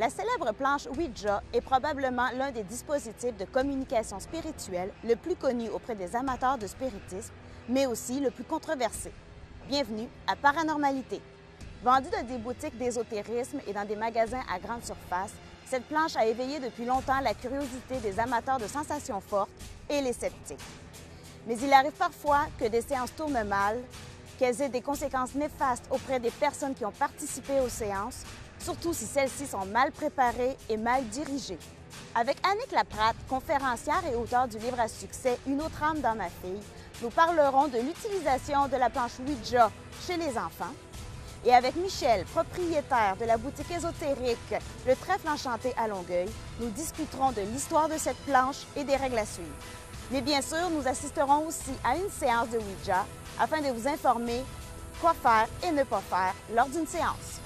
La célèbre planche Ouija est probablement l'un des dispositifs de communication spirituelle le plus connu auprès des amateurs de spiritisme, mais aussi le plus controversé. Bienvenue à Paranormalité. Vendue dans des boutiques d'ésotérisme et dans des magasins à grande surface, cette planche a éveillé depuis longtemps la curiosité des amateurs de sensations fortes et les sceptiques. Mais il arrive parfois que des séances tournent mal, qu'elles aient des conséquences néfastes auprès des personnes qui ont participé aux séances, surtout si celles-ci sont mal préparées et mal dirigées. Avec Annick Laprate, conférencière et auteure du livre à succès « Une autre âme dans ma fille », nous parlerons de l'utilisation de la planche Ouija chez les enfants. Et avec Michel, propriétaire de la boutique ésotérique Le Trèfle Enchanté à Longueuil, nous discuterons de l'histoire de cette planche et des règles à suivre. Mais bien sûr, nous assisterons aussi à une séance de Ouija afin de vous informer quoi faire et ne pas faire lors d'une séance.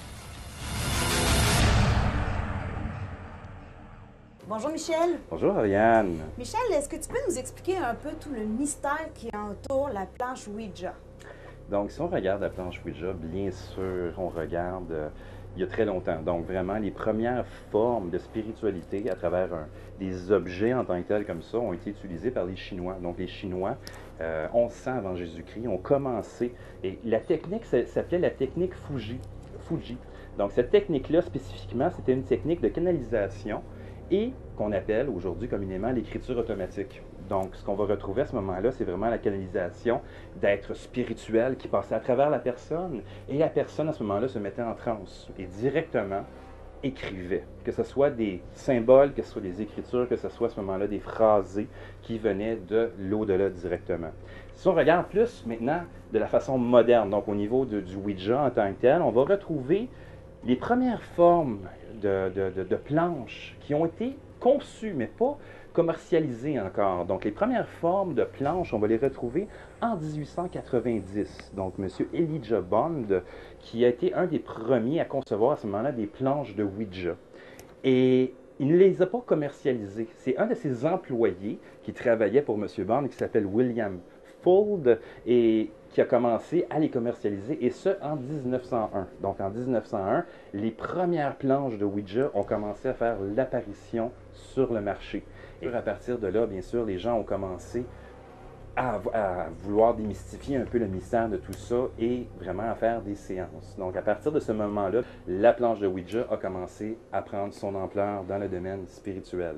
Bonjour Michel. Bonjour Ariane. Michel, est-ce que tu peux nous expliquer un peu tout le mystère qui entoure la planche Ouija? Donc, si on regarde la planche Ouija, bien sûr, on regarde il y a très longtemps. Donc, vraiment, les premières formes de spiritualité à travers des objets en tant que tels comme ça ont été utilisées par les Chinois. Donc, les Chinois, 1100 avant Jésus-Christ, ont commencé. Et la technique s'appelait la technique Fuji. Donc, cette technique-là, spécifiquement, c'était une technique de canalisation et qu'on appelle aujourd'hui communément l'écriture automatique. Donc, ce qu'on va retrouver à ce moment-là, c'est vraiment la canalisation d'êtres spirituels qui passaient à travers la personne. Et la personne, à ce moment-là, se mettait en transe et directement écrivait. Que ce soit des symboles, que ce soit des écritures, que ce soit à ce moment-là des phrasés qui venaient de l'au-delà directement. Si on regarde plus maintenant de la façon moderne, donc au niveau du Ouija en tant que tel, on va retrouver les premières formes de planches qui ont été conçues, mais pas commercialisées encore. Donc, les premières formes de planches, on va les retrouver en 1890. Donc, M. Elijah Bond, qui a été un des premiers à concevoir à ce moment-là des planches de Ouija. Et il ne les a pas commercialisées. C'est un de ses employés qui travaillait pour M. Bond, qui s'appelle William Fuld, et qui a commencé à les commercialiser, et ce, en 1901. Donc, en 1901, les premières planches de Ouija ont commencé à faire l'apparition sur le marché. Et à partir de là, bien sûr, les gens ont commencé à vouloir démystifier un peu le mystère de tout ça et vraiment à faire des séances. Donc, à partir de ce moment-là, la planche de Ouija a commencé à prendre son ampleur dans le domaine spirituel.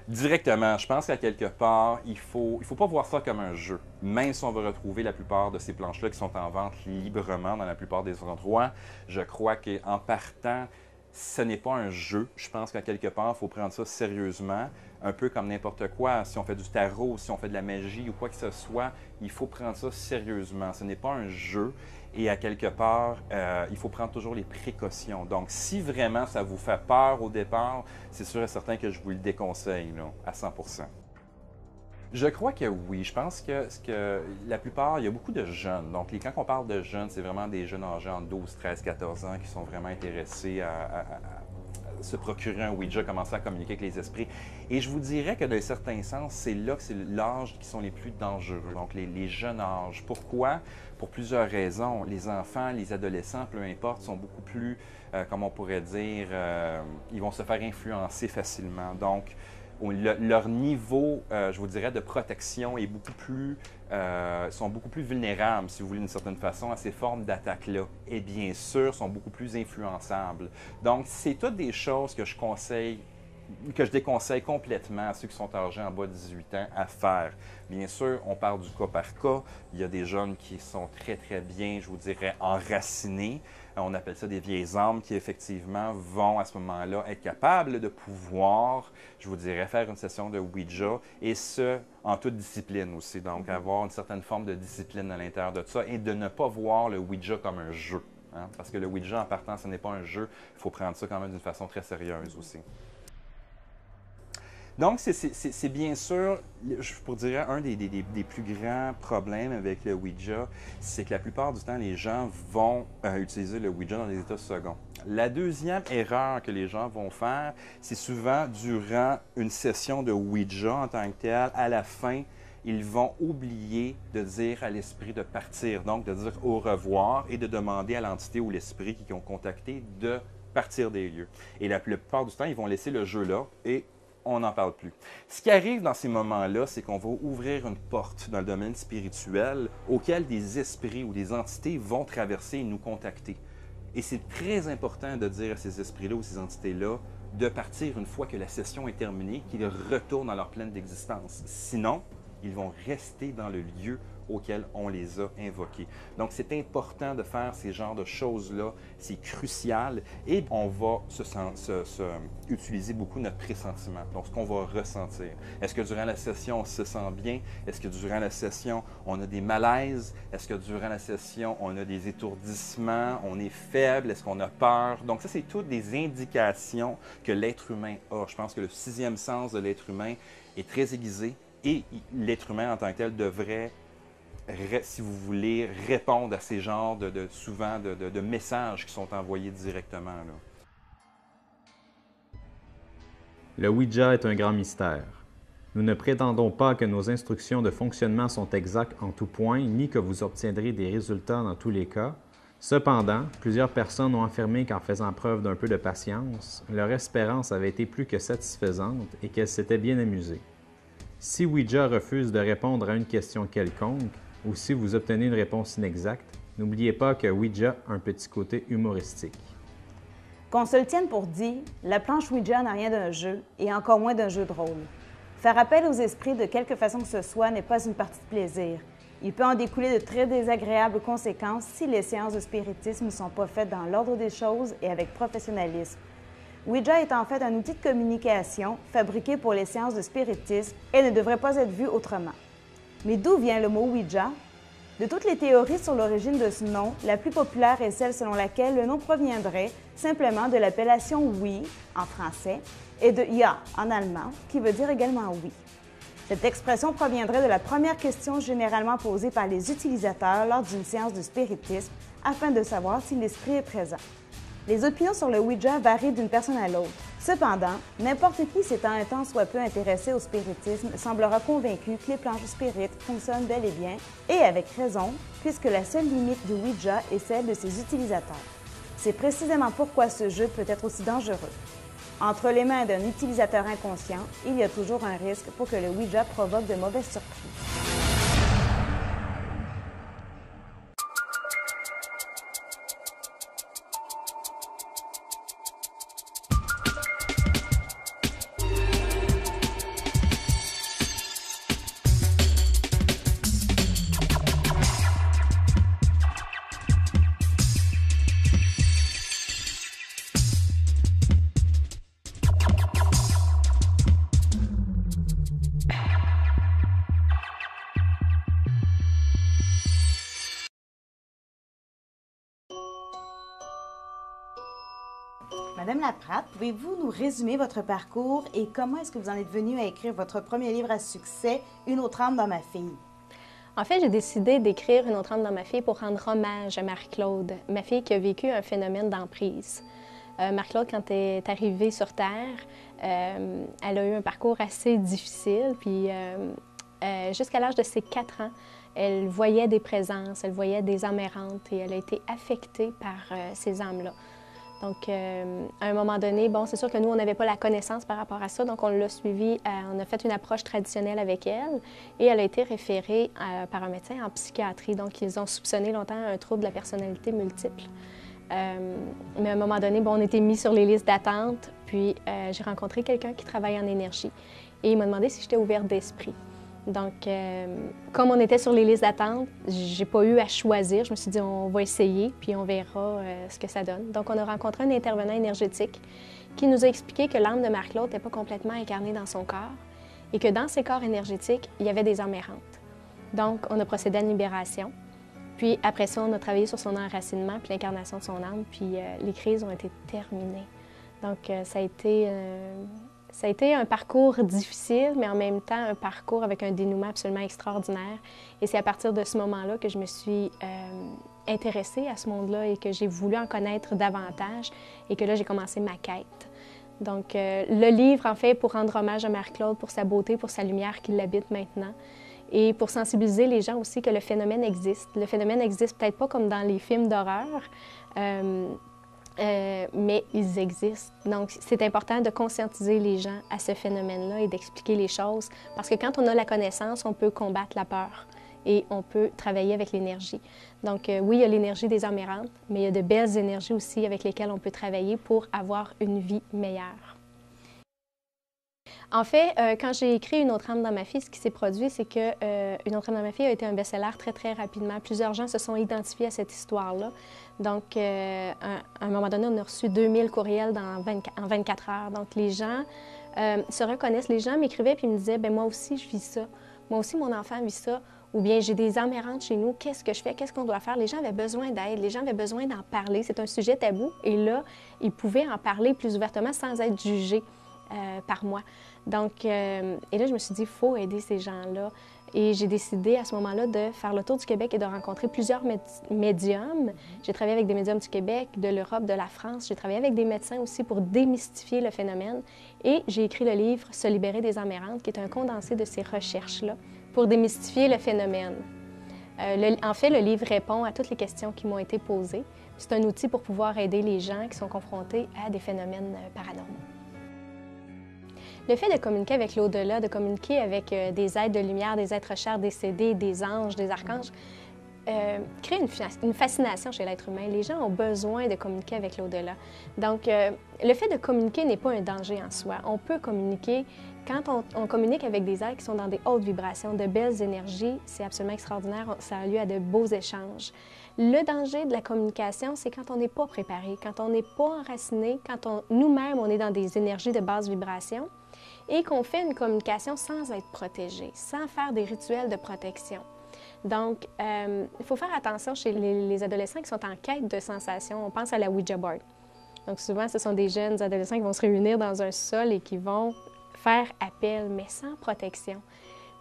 Directement, je pense qu'à quelque part, il faut pas voir ça comme un jeu. Même si on va retrouver la plupart de ces planches-là qui sont en vente librement dans la plupart des endroits, je crois qu'en partant, ce n'est pas un jeu. Je pense qu'à quelque part, il faut prendre ça sérieusement, un peu comme n'importe quoi. Si on fait du tarot, si on fait de la magie ou quoi que ce soit, il faut prendre ça sérieusement. Ce n'est pas un jeu. Et à quelque part, il faut prendre toujours les précautions. Donc, si vraiment ça vous fait peur au départ, c'est sûr et certain que je vous le déconseille là, à 100%. Je crois que oui. Je pense que la plupart, il y a beaucoup de jeunes. Donc, quand on parle de jeunes, c'est vraiment des jeunes âgés entre 12, 13, 14 ans qui sont vraiment intéressés à se procurer un Ouija, commencer à communiquer avec les esprits. Et je vous dirais que d'un certain sens, c'est là que c'est l'âge qui sont les plus dangereux, donc les jeunes âges. Pourquoi? Pour plusieurs raisons. Les enfants, les adolescents, peu importe, sont beaucoup plus, comme on pourrait dire, ils vont se faire influencer facilement. Donc, leur niveau, je vous dirais, de protection est beaucoup plus, sont beaucoup plus vulnérables, si vous voulez, d'une certaine façon, à ces formes d'attaque-là. Et bien sûr, sont beaucoup plus influençables. Donc, c'est toutes des choses que je déconseille complètement à ceux qui sont âgés en bas de 18 ans à faire. Bien sûr, on parle du cas par cas. Il y a des jeunes qui sont très, très bien, je vous dirais, enracinés. On appelle ça des vieilles âmes qui, effectivement, vont à ce moment-là être capables de pouvoir, je vous dirais, faire une session de Ouija, et ce, en toute discipline aussi. Donc, avoir une certaine forme de discipline à l'intérieur de ça et de ne pas voir le Ouija comme un jeu. Hein? Parce que le Ouija, en partant, ce n'est pas un jeu. Il faut prendre ça quand même d'une façon très sérieuse aussi. Donc, c'est bien sûr, je vous dirais, un des plus grands problèmes avec le Ouija, c'est que la plupart du temps, les gens vont utiliser le Ouija dans des états seconds. La deuxième erreur que les gens vont faire, c'est souvent durant une session de Ouija en tant que telle, à la fin, ils vont oublier de dire à l'esprit de partir, donc de dire au revoir et de demander à l'entité ou l'esprit qui ont contacté de partir des lieux. Et la plupart du temps, ils vont laisser le jeu là et on n'en parle plus. Ce qui arrive dans ces moments-là, c'est qu'on va ouvrir une porte dans le domaine spirituel auquel des esprits ou des entités vont traverser et nous contacter. Et c'est très important de dire à ces esprits-là ou ces entités-là de partir une fois que la session est terminée, qu'ils retournent dans leur pleine d'existence. Sinon, ils vont rester dans le lieu auquel on les a invoqués. Donc, c'est important de faire ces genres de choses-là. C'est crucial et on va utiliser beaucoup notre pressentiment. Donc, ce qu'on va ressentir. Est-ce que durant la session, on se sent bien? Est-ce que durant la session, on a des malaises? Est-ce que durant la session, on a des étourdissements? On est faible? Est-ce qu'on a peur? Donc, ça, c'est toutes des indications que l'être humain a. Je pense que le sixième sens de l'être humain est très aiguisé et l'être humain en tant que tel devrait, si vous voulez, répondre à ces genres de messages qui sont envoyés directement, là. Le Ouija est un grand mystère. Nous ne prétendons pas que nos instructions de fonctionnement sont exactes en tout point, ni que vous obtiendrez des résultats dans tous les cas. Cependant, plusieurs personnes ont affirmé qu'en faisant preuve d'un peu de patience, leur espérance avait été plus que satisfaisante et qu'elles s'étaient bien amusées. Si Ouija refuse de répondre à une question quelconque, ou si vous obtenez une réponse inexacte, n'oubliez pas que Ouija a un petit côté humoristique. Qu'on se le tienne pour dit, la planche Ouija n'a rien d'un jeu, et encore moins d'un jeu de rôle. Faire appel aux esprits de quelque façon que ce soit n'est pas une partie de plaisir. Il peut en découler de très désagréables conséquences si les séances de spiritisme ne sont pas faites dans l'ordre des choses et avec professionnalisme. Ouija est en fait un outil de communication fabriqué pour les séances de spiritisme et ne devrait pas être vu autrement. Mais d'où vient le mot Ouija? De toutes les théories sur l'origine de ce nom, la plus populaire est celle selon laquelle le nom proviendrait simplement de l'appellation oui en français et de ja en allemand, qui veut dire également oui. Cette expression proviendrait de la première question généralement posée par les utilisateurs lors d'une séance de spiritisme afin de savoir si l'esprit est présent. Les opinions sur le Ouija varient d'une personne à l'autre. Cependant, n'importe qui s'étant un tant soit peu intéressé au spiritisme semblera convaincu que les planches spirites fonctionnent bel et bien, et avec raison, puisque la seule limite du Ouija est celle de ses utilisateurs. C'est précisément pourquoi ce jeu peut être aussi dangereux. Entre les mains d'un utilisateur inconscient, il y a toujours un risque pour que le Ouija provoque de mauvaises surprises. Madame Laprade, pouvez-vous nous résumer votre parcours et comment est-ce que vous en êtes venue à écrire votre premier livre à succès, Une autre âme dans ma fille? En fait, j'ai décidé d'écrire Une autre âme dans ma fille pour rendre hommage à Marie-Claude, ma fille qui a vécu un phénomène d'emprise. Marie-Claude, quand elle est arrivée sur Terre, elle a eu un parcours assez difficile, puis jusqu'à l'âge de ses 4 ans, elle voyait des présences, elle voyait des âmes errantes et elle a été affectée par ces âmes-là. Donc, à un moment donné, bon, c'est sûr que nous, on n'avait pas la connaissance par rapport à ça, donc on l'a suivie, on a fait une approche traditionnelle avec elle et elle a été référée par un médecin en psychiatrie. Donc, ils ont soupçonné longtemps un trouble de la personnalité multiple. Mais à un moment donné, bon, on était mis sur les listes d'attente, puis j'ai rencontré quelqu'un qui travaille en énergie et il m'a demandé si j'étais ouverte d'esprit. Donc, comme on était sur les listes d'attente, j'ai pas eu à choisir. Je me suis dit, on va essayer, puis on verra ce que ça donne. Donc, on a rencontré un intervenant énergétique qui nous a expliqué que l'âme de Marie-Claude n'était pas complètement incarnée dans son corps et que dans ses corps énergétiques, il y avait des âmes errantes. Donc, on a procédé à une libération. Puis, après ça, on a travaillé sur son enracinement puis l'incarnation de son âme, puis les crises ont été terminées. Donc, ça a été un parcours difficile, mais en même temps un parcours avec un dénouement absolument extraordinaire. Et c'est à partir de ce moment-là que je me suis intéressée à ce monde-là et que j'ai voulu en connaître davantage et que là, j'ai commencé ma quête. Donc, le livre, en fait, pour rendre hommage à Marie-Claude, pour sa beauté, pour sa lumière qui l'habite maintenant et pour sensibiliser les gens aussi que le phénomène existe. Le phénomène existe peut-être pas comme dans les films d'horreur, mais ils existent. Donc, c'est important de conscientiser les gens à ce phénomène-là et d'expliquer les choses, parce que quand on a la connaissance, on peut combattre la peur et on peut travailler avec l'énergie. Donc, oui, il y a l'énergie des âmes errantes, mais il y a de belles énergies aussi avec lesquelles on peut travailler pour avoir une vie meilleure. En fait, quand j'ai écrit Une autre âme dans ma fille, ce qui s'est produit, c'est que Une autre âme dans ma fille a été un best-seller très, très rapidement. Plusieurs gens se sont identifiés à cette histoire-là. Donc, à un moment donné, on a reçu 2000 courriels en 24 heures. Donc, les gens se reconnaissent. Les gens m'écrivaient et me disaient, bien, moi aussi, je vis ça. Moi aussi, mon enfant vit ça. Ou bien, j'ai des âmes errantes chez nous. Qu'est-ce que je fais? Qu'est-ce qu'on doit faire? Les gens avaient besoin d'aide. Les gens avaient besoin d'en parler. C'est un sujet tabou. Et là, ils pouvaient en parler plus ouvertement sans être jugés par moi. Donc, et là, je me suis dit, il faut aider ces gens-là. Et j'ai décidé à ce moment-là de faire le tour du Québec et de rencontrer plusieurs médiums. J'ai travaillé avec des médiums du Québec, de l'Europe, de la France. J'ai travaillé avec des médecins aussi pour démystifier le phénomène. Et j'ai écrit le livre « Se libérer des âmes errantes » qui est un condensé de ces recherches-là pour démystifier le phénomène. En fait, le livre répond à toutes les questions qui m'ont été posées. C'est un outil pour pouvoir aider les gens qui sont confrontés à des phénomènes paranormaux. Le fait de communiquer avec l'au-delà, de communiquer avec des êtres de lumière, des êtres chers décédés, des anges, des archanges, crée une fascination chez l'être humain. Les gens ont besoin de communiquer avec l'au-delà. Donc, le fait de communiquer n'est pas un danger en soi. On peut communiquer. Quand on communique avec des êtres qui sont dans des hautes vibrations, de belles énergies, c'est absolument extraordinaire. Ça a lieu à de beaux échanges. Le danger de la communication, c'est quand on n'est pas préparé, quand on n'est pas enraciné, quand nous-mêmes, on est dans des énergies de basse vibration et qu'on fait une communication sans être protégé, sans faire des rituels de protection. Donc, il faut faire attention chez les adolescents qui sont en quête de sensations. On pense à la Ouija board. Donc, souvent, ce sont des jeunes adolescents qui vont se réunir dans un sol et qui vont faire appel, mais sans protection.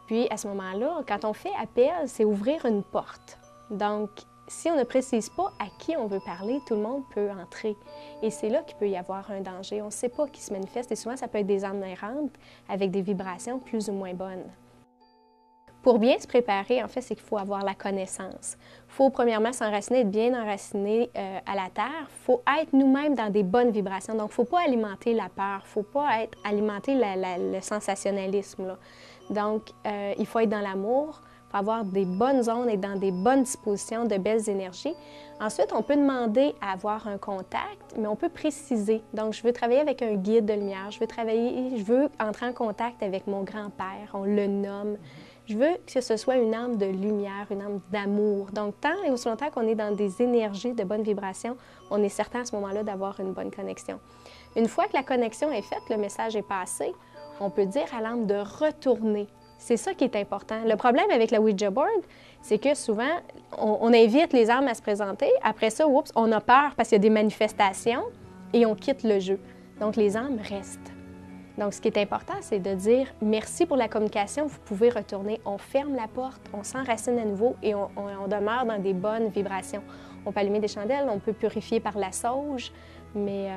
Puis, à ce moment-là, quand on fait appel, c'est ouvrir une porte. Donc, si on ne précise pas à qui on veut parler, tout le monde peut entrer. Et c'est là qu'il peut y avoir un danger. On ne sait pas qui se manifeste et souvent, ça peut être des âmes errantes avec des vibrations plus ou moins bonnes. Pour bien se préparer, en fait, c'est qu'il faut avoir la connaissance. Il faut premièrement s'enraciner, être bien enraciné à la terre. Il faut être nous-mêmes dans des bonnes vibrations. Donc, il ne faut pas alimenter la peur. Il ne faut pas alimenter le sensationnalisme, là. Donc, il faut être dans l'amour. Il faut avoir des bonnes ondes, être dans des bonnes dispositions, de belles énergies. Ensuite, on peut demander à avoir un contact, mais on peut préciser. Donc, je veux travailler avec un guide de lumière. Je veux entrer en contact avec mon grand-père. On le nomme. Je veux que ce soit une âme de lumière, une âme d'amour. Donc, tant et aussi longtemps qu'on est dans des énergies de bonne vibration, on est certain à ce moment-là d'avoir une bonne connexion. Une fois que la connexion est faite, le message est passé, on peut dire à l'âme de retourner. C'est ça qui est important. Le problème avec la Ouija board, c'est que souvent, on invite les âmes à se présenter. Après ça, oups, on a peur parce qu'il y a des manifestations et on quitte le jeu. Donc, les âmes restent. Donc, ce qui est important, c'est de dire merci pour la communication, vous pouvez retourner. On ferme la porte, on s'enracine à nouveau et on demeure dans des bonnes vibrations. On peut allumer des chandelles, on peut purifier par la sauge, mais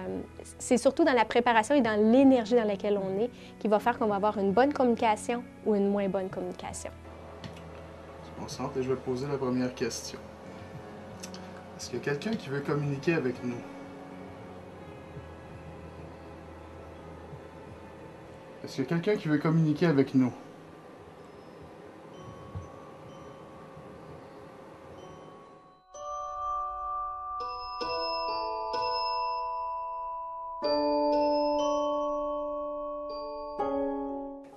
c'est surtout dans la préparation et dans l'énergie dans laquelle on est qui va faire qu'on va avoir une bonne communication ou une moins bonne communication. Je me concentre et je vais poser la première question. Est-ce qu'il y a quelqu'un qui veut communiquer avec nous? Est-ce qu'il y a quelqu'un qui veut communiquer avec nous?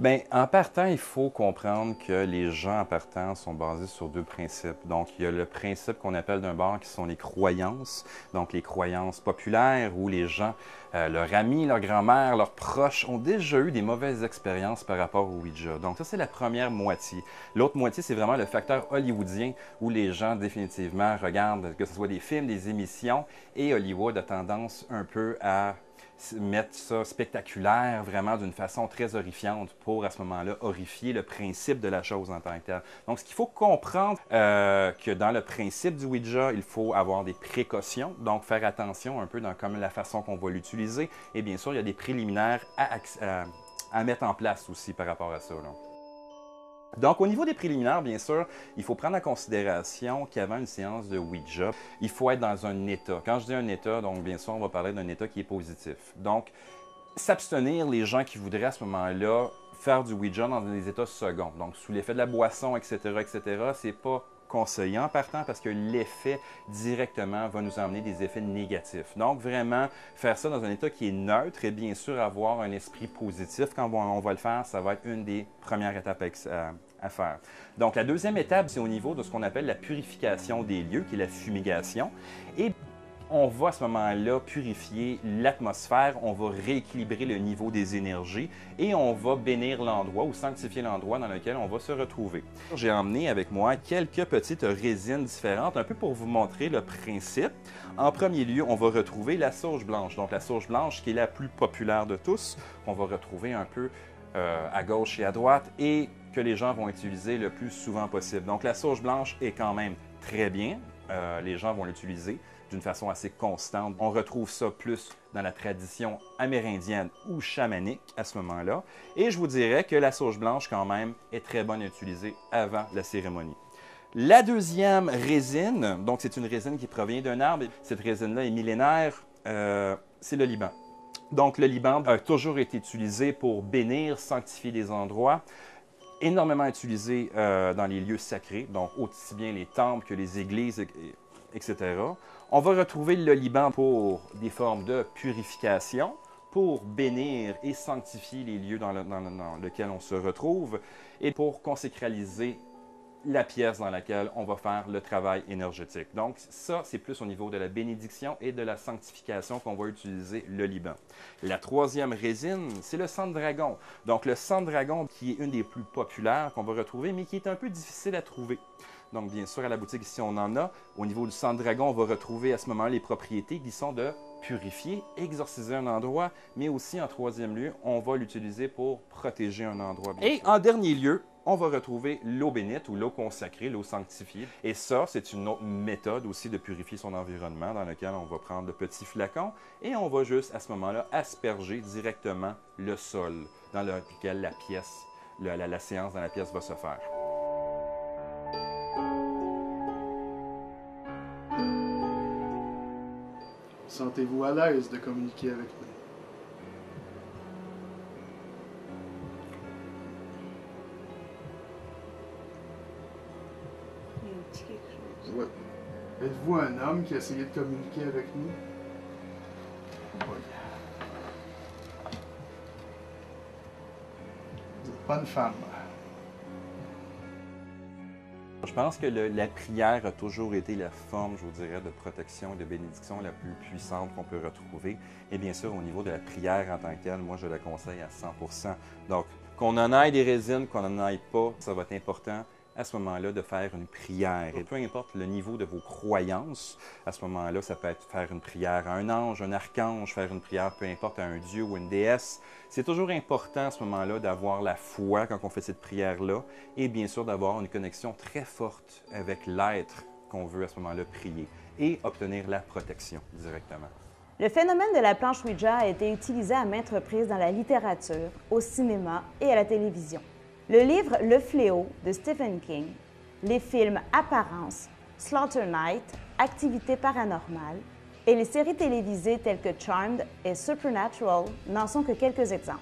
Bien, en partant, il faut comprendre que les gens en partant sont basés sur deux principes. Donc, il y a le principe qu'on appelle d'un bord qui sont les croyances, donc les croyances populaires où les gens, leurs amis, leur grand-mère, leurs proches ont déjà eu des mauvaises expériences par rapport au Ouija. Donc, ça, c'est la première moitié. L'autre moitié, c'est vraiment le facteur hollywoodien où les gens définitivement regardent, que ce soit des films, des émissions, et Hollywood a tendance un peu à mettre ça spectaculaire, vraiment d'une façon très horrifiante pour, à ce moment-là, horrifier le principe de la chose en tant que tel. Donc, ce qu'il faut comprendre, que dans le principe du Ouija, il faut avoir des précautions, donc faire attention un peu dans comme la façon qu'on va l'utiliser. Et bien sûr, il y a des préliminaires à mettre en place aussi par rapport à ça, là. Donc, au niveau des préliminaires, bien sûr, il faut prendre en considération qu'avant une séance de Ouija, il faut être dans un état. Quand je dis un état, donc bien sûr, on va parler d'un état qui est positif. Donc, s'abstenir, les gens qui voudraient à ce moment-là faire du Ouija dans des états seconds, donc sous l'effet de la boisson, etc., c'est pas conseillé en partant parce que l'effet directement va nous emmener des effets négatifs. Donc, vraiment, faire ça dans un état qui est neutre et bien sûr avoir un esprit positif quand on va le faire, ça va être une des premières étapes à faire. Donc, la deuxième étape, c'est au niveau de ce qu'on appelle la purification des lieux, qui est la fumigation. Et on va à ce moment-là purifier l'atmosphère, on va rééquilibrer le niveau des énergies et on va bénir l'endroit ou sanctifier l'endroit dans lequel on va se retrouver. J'ai emmené avec moi quelques petites résines différentes, un peu pour vous montrer le principe. En premier lieu, on va retrouver la sauge blanche. Donc la sauge blanche qui est la plus populaire de tous, on va retrouver un peu à gauche et à droite et que les gens vont utiliser le plus souvent possible. Donc la sauge blanche est quand même très bien, les gens vont l'utiliser d'une façon assez constante. On retrouve ça plus dans la tradition amérindienne ou chamanique à ce moment-là. Et je vous dirais que la sauge blanche, quand même, est très bonne à utiliser avant la cérémonie. La deuxième résine, donc c'est une résine qui provient d'un arbre. Cette résine-là est millénaire, c'est le Liban. Donc le Liban a toujours été utilisé pour bénir, sanctifier des endroits. Énormément utilisé dans les lieux sacrés, donc aussi bien les temples que les églises, etc. On va retrouver le Liban pour des formes de purification, pour bénir et sanctifier les lieux dans lesquels on se retrouve et pour consacraliser la pièce dans laquelle on va faire le travail énergétique. Donc ça, c'est plus au niveau de la bénédiction et de la sanctification qu'on va utiliser le Liban. La troisième résine, c'est le sang de dragon. Donc le sang de dragon qui est une des plus populaires qu'on va retrouver, mais qui est un peu difficile à trouver. Donc, bien sûr, à la boutique, ici, on en a. Au niveau du sang de dragon, on va retrouver à ce moment-là les propriétés qui sont de purifier, exorciser un endroit, mais aussi, en troisième lieu, on va l'utiliser pour protéger un endroit. Et en dernier lieu, on va retrouver l'eau bénite ou l'eau consacrée, l'eau sanctifiée. Et ça, c'est une autre méthode aussi de purifier son environnement dans lequel on va prendre de petits flacons et on va juste, à ce moment-là, asperger directement le sol dans lequel la pièce, la séance dans la pièce va se faire. Sentez-vous à l'aise de communiquer avec nous? Ouais. Êtes-vous un homme qui a essayé de communiquer avec nous? Oui. Vous n'êtes pas une femme. Je pense que la prière a toujours été la forme, je vous dirais, de protection et de bénédiction la plus puissante qu'on peut retrouver. Et bien sûr, au niveau de la prière en tant que telle, moi, je la conseille à 100%. Donc, qu'on en aille des résines, qu'on n'en aille pas, ça va être important à ce moment-là de faire une prière. Et peu importe le niveau de vos croyances, à ce moment-là, ça peut être faire une prière à un ange, un archange, faire une prière, peu importe, à un dieu ou une déesse. C'est toujours important à ce moment-là d'avoir la foi quand on fait cette prière-là et bien sûr d'avoir une connexion très forte avec l'être qu'on veut à ce moment-là prier et obtenir la protection directement. Le phénomène de la planche Ouija a été utilisé à maintes reprises dans la littérature, au cinéma et à la télévision. Le livre Le Fléau de Stephen King, les films Apparence, Slaughter Night, Activité paranormale et les séries télévisées telles que Charmed et Supernatural n'en sont que quelques exemples.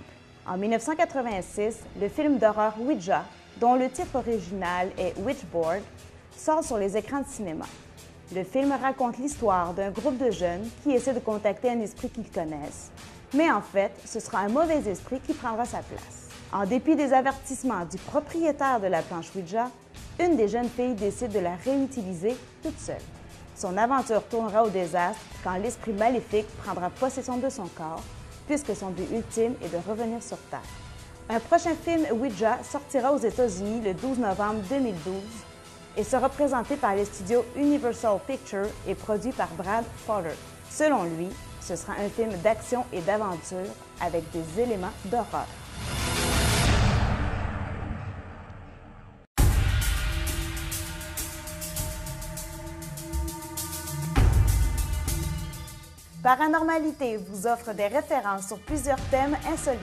En 1986, le film d'horreur Ouija, dont le titre original est Witchboard, sort sur les écrans de cinéma. Le film raconte l'histoire d'un groupe de jeunes qui essaient de contacter un esprit qu'ils connaissent, mais en fait, ce sera un mauvais esprit qui prendra sa place. En dépit des avertissements du propriétaire de la planche Ouija, une des jeunes filles décide de la réutiliser toute seule. Son aventure tournera au désastre quand l'esprit maléfique prendra possession de son corps, puisque son but ultime est de revenir sur Terre. Un prochain film Ouija sortira aux États-Unis le 12 novembre 2012 et sera présenté par les studios Universal Pictures et produit par Brad Potter. Selon lui, ce sera un film d'action et d'aventure avec des éléments d'horreur. Paranormalité vous offre des références sur plusieurs thèmes insolites.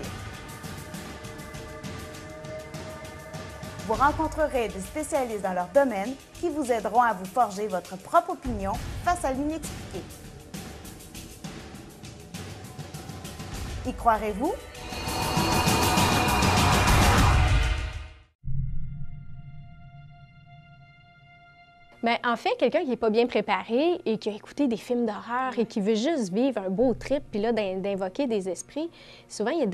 Vous rencontrerez des spécialistes dans leur domaine qui vous aideront à vous forger votre propre opinion face à l'inexpliqué. Y croirez-vous? Bien, en fait, quelqu'un qui n'est pas bien préparé et qui a écouté des films d'horreur et qui veut juste vivre un beau trip, puis là, d'invoquer des esprits, souvent, il est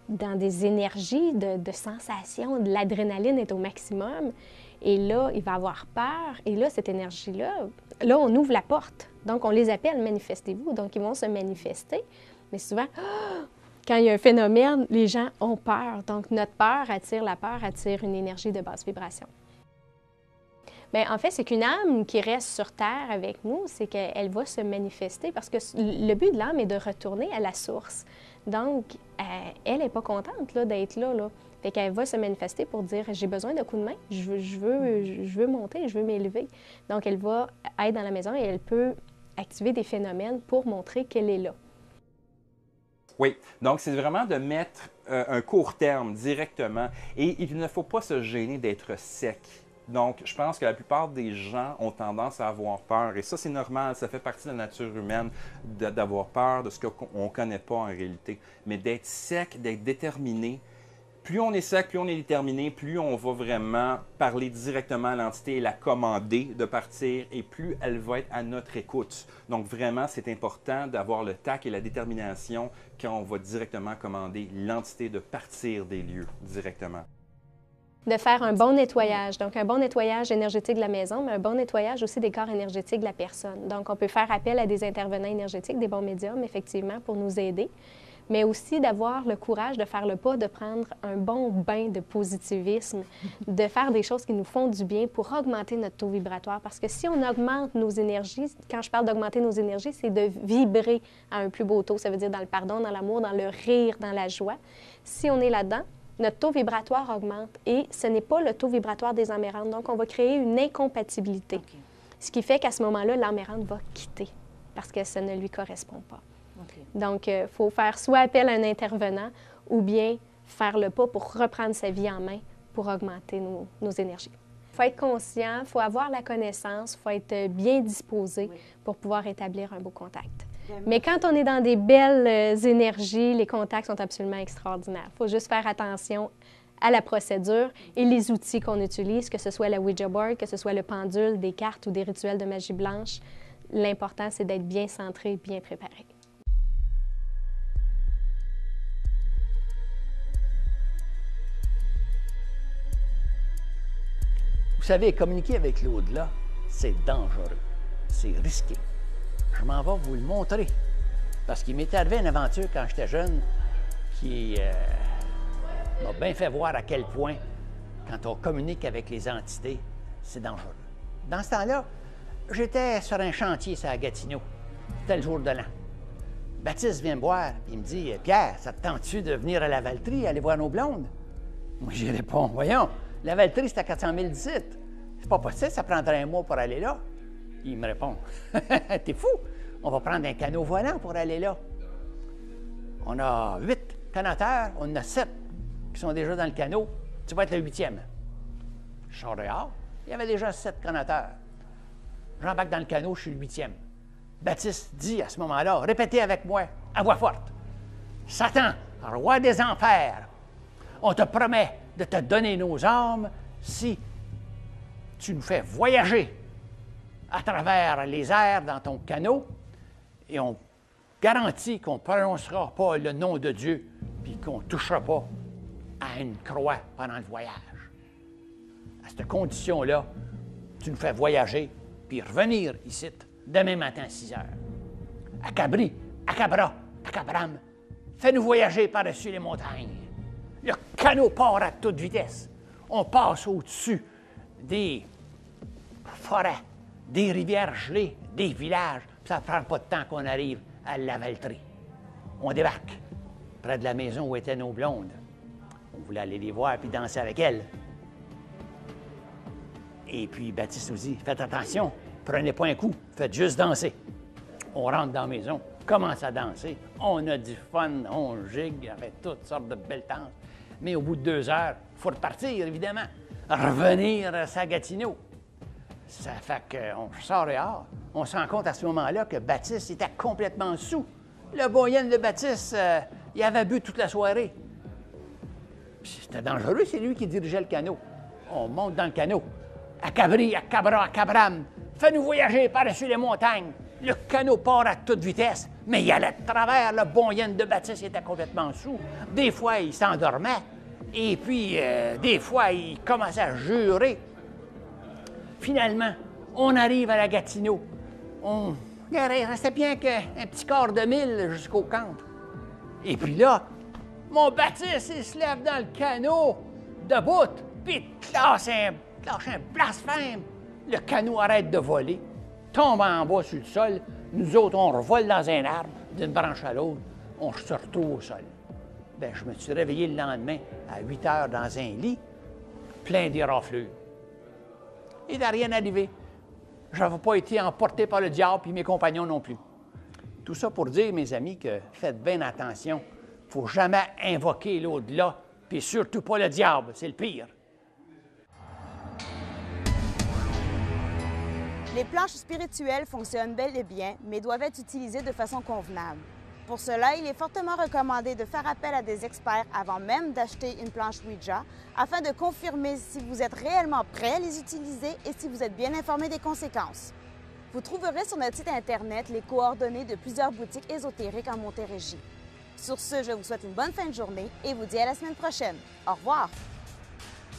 dans des énergies de sensations, de l'adrénaline est au maximum. Et là, il va avoir peur. Et là, cette énergie-là, là, on ouvre la porte. Donc, on les appelle « manifestez-vous ». Donc, ils vont se manifester. Mais souvent, quand il y a un phénomène, les gens ont peur. Donc, notre peur attire la peur, attire une énergie de basse vibration. Bien, en fait, c'est qu'une âme qui reste sur Terre avec nous, c'est qu'elle va se manifester parce que le but de l'âme est de retourner à la source. Donc, elle n'est pas contente d'être là. Fait qu'elle va se manifester pour dire « j'ai besoin de coups de main, je veux monter, je veux m'élever ». Donc, elle va être dans la maison et elle peut activer des phénomènes pour montrer qu'elle est là. Oui, donc c'est vraiment de mettre un court terme directement et il ne faut pas se gêner d'être sec. Donc, je pense que la plupart des gens ont tendance à avoir peur. Et ça, c'est normal. Ça fait partie de la nature humaine d'avoir peur de ce qu'on ne connaît pas en réalité. Mais d'être sec, d'être déterminé, plus on est sec, plus on est déterminé, plus on va vraiment parler directement à l'entité et la commander de partir, et plus elle va être à notre écoute. Donc, vraiment, c'est important d'avoir le tact et la détermination quand on va directement commander l'entité de partir des lieux directement. De faire un bon nettoyage, donc un bon nettoyage énergétique de la maison, mais un bon nettoyage aussi des corps énergétiques de la personne. Donc, on peut faire appel à des intervenants énergétiques, des bons médiums, effectivement, pour nous aider, mais aussi d'avoir le courage de faire le pas, de prendre un bon bain de positivisme, de faire des choses qui nous font du bien pour augmenter notre taux vibratoire. Parce que si on augmente nos énergies, quand je parle d'augmenter nos énergies, c'est de vibrer à un plus beau taux. Ça veut dire dans le pardon, dans l'amour, dans le rire, dans la joie. Si on est là-dedans, notre taux vibratoire augmente et ce n'est pas le taux vibratoire des âmes errantes. Donc, on va créer une incompatibilité. Okay. Ce qui fait qu'à ce moment-là, l'âme errante va quitter parce que ça ne lui correspond pas. Okay. Donc, il faut faire soit appel à un intervenant ou bien faire le pas pour reprendre sa vie en main pour augmenter nos énergies. Il faut être conscient, il faut avoir la connaissance, il faut être bien disposé pour pouvoir établir un beau contact. Mais quand on est dans des belles énergies, les contacts sont absolument extraordinaires. Il faut juste faire attention à la procédure et les outils qu'on utilise, que ce soit la Ouija board, que ce soit le pendule, des cartes ou des rituels de magie blanche. L'important, c'est d'être bien centré, bien préparé. Vous savez, communiquer avec l'au-delà, c'est dangereux, c'est risqué. Je m'en vais vous le montrer. Parce qu'il m'est arrivé une aventure quand j'étais jeune qui m'a bien fait voir à quel point, quand on communique avec les entités, c'est dangereux. Dans ce temps-là, j'étais sur un chantier à Gatineau. C'était le jour de l'an. Baptiste vient me voir et il me dit « Pierre, ça te tente-tu de venir à la Valtrie, aller voir nos blondes? » Moi, j'y réponds « Voyons, la Valtrie, c'est à 400 000 d'ici. C'est pas possible, ça prendrait un mois pour aller là. » Il me répond « T'es fou, on va prendre un canot volant pour aller là. » On a 8 canoteurs, on en a 7 qui sont déjà dans le canot. Tu vas être le 8e. Je sors dehors, il y avait déjà 7 canoteurs. J'embarque dans le canot, je suis le 8e. Baptiste dit à ce moment-là, répétez avec moi, à voix forte. « Satan, roi des enfers, on te promet de te donner nos âmes si tu nous fais voyager à travers les airs dans ton canot, et on garantit qu'on ne prononcera pas le nom de Dieu, puis qu'on ne touchera pas à une croix pendant le voyage. À cette condition-là, tu nous fais voyager, puis revenir ici, demain matin à 6 heures. Acabri, Acabra, Acabram, fais-nous voyager par-dessus les montagnes. Le canot part à toute vitesse. On passe au-dessus des forêts, des rivières gelées, des villages. Ça ne prend pas de temps qu'on arrive à la Valtrie. On débarque près de la maison où étaient nos blondes. On voulait aller les voir puis danser avec elles. Et puis Baptiste nous dit, faites attention, prenez pas un coup, faites juste danser. On rentre dans la maison, commence à danser, on a du fun, on gigue, on fait toutes sortes de belles danses. Mais au bout de 2 heures, il faut repartir, évidemment. revenir à sa Gatineau. Ça fait qu'on sort dehors. On se rend compte à ce moment-là que Baptiste était complètement sous. Le boyen de Baptiste, il avait bu toute la soirée. C'était dangereux, c'est lui qui dirigeait le canot. On monte dans le canot. À Cabri, à Cabra, à Cabram. Fais-nous voyager par-dessus les montagnes. Le canot part à toute vitesse, mais il allait de travers. Le bon yen de Baptiste était complètement sous. Des fois, il s'endormait. Et puis, des fois, il commençait à jurer. Finalement, on arrive à la Gatineau. Il restait bien qu'un petit quart de mille jusqu'au camp. Et puis là, mon Baptiste, il se lève dans le canot, debout, puis il lâche un blasphème. Le canot arrête de voler, tombe en bas sur le sol. Nous autres, on revole dans un arbre, d'une branche à l'autre. On se retrouve au sol. Bien, je me suis réveillé le lendemain à 8 heures dans un lit, plein d'éraflures. Il n'a rien arrivé. Je n'avais pas été emporté par le diable, puis mes compagnons non plus. Tout ça pour dire, mes amis, que faites bien attention. Il ne faut jamais invoquer l'au-delà, puis surtout pas le diable, c'est le pire. Les planches spirituelles fonctionnent bel et bien, mais doivent être utilisées de façon convenable. Pour cela, il est fortement recommandé de faire appel à des experts avant même d'acheter une planche Ouija, afin de confirmer si vous êtes réellement prêt à les utiliser et si vous êtes bien informé des conséquences. Vous trouverez sur notre site Internet les coordonnées de plusieurs boutiques ésotériques en Montérégie. Sur ce, je vous souhaite une bonne fin de journée et vous dis à la semaine prochaine. Au revoir!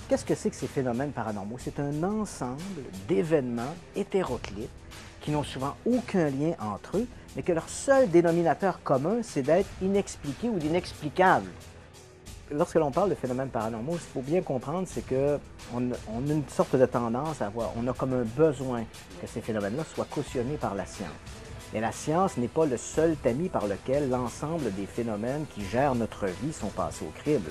Qu'est-ce que c'est que ces phénomènes paranormaux? C'est un ensemble d'événements hétéroclites qui n'ont souvent aucun lien entre eux, mais que leur seul dénominateur commun, c'est d'être inexpliqué ou d'inexplicable. Lorsque l'on parle de phénomènes paranormaux, ce qu'il faut bien comprendre, c'est qu'on a une sorte de tendance à voir, on a comme un besoin que ces phénomènes-là soient cautionnés par la science. Mais la science n'est pas le seul tamis par lequel l'ensemble des phénomènes qui gèrent notre vie sont passés au crible.